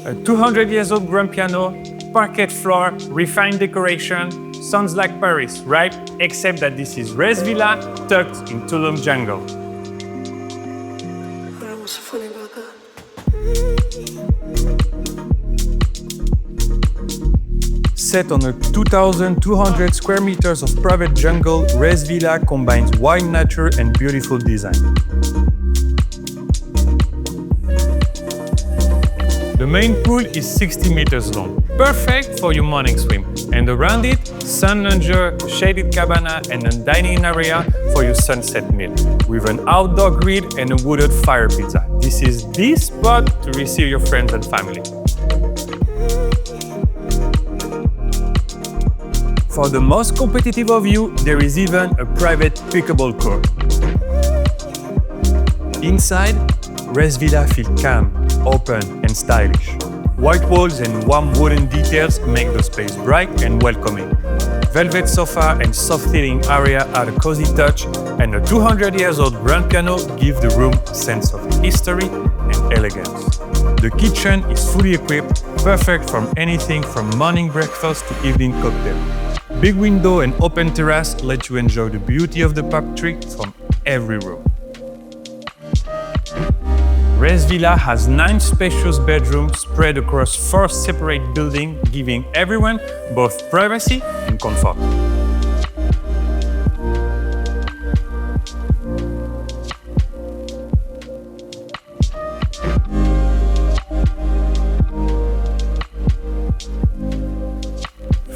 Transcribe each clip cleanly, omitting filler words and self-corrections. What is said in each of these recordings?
A 200 years old grand piano, parquet floor, refined decoration. Sounds like Paris, right? Except that this is Raes Villa tucked in Tulum jungle. What's so funny about that? Set on a 2,200 square meters of private jungle, Raes Villa combines wild nature and beautiful design. The main pool is 60 meters long, perfect for your morning swim. And around it, sun lounger, shaded cabana and a dining area for your sunset meal, with an outdoor grill and a wooded fire pizza. This is the spot to receive your friends and family. For the most competitive of you, there is even a private pickleball court. Inside, Raes Villa feels calm, open and stylish. White walls and warm wooden details make the space bright and welcoming. Velvet sofa and soft seating area add a cozy touch, and a 200 years old grand piano give the room a sense of history and elegance. The kitchen is fully equipped, perfect from anything from morning breakfast to evening cocktail. Big window and open terrace let you enjoy the beauty of the puppetry from every room. Raes Villa has 9 spacious bedrooms spread across 4 separate buildings, giving everyone both privacy and comfort.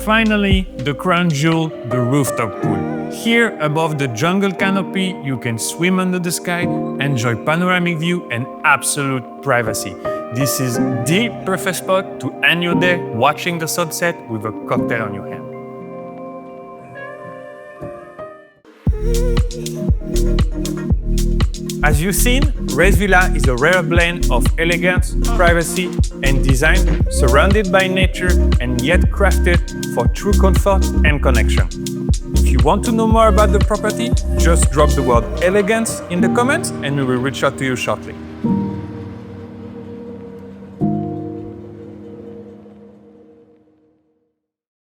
Finally, the crown jewel, the rooftop pool. Here, above the jungle canopy, you can swim under the sky, enjoy panoramic view and absolute privacy. This is the perfect spot to end your day watching the sunset with a cocktail on your hand. As you've seen, Raes Villa is a rare blend of elegance, privacy, and design, surrounded by nature and yet crafted for true comfort and connection. If you want to know more about the property, just drop the word elegance in the comments and we will reach out to you shortly.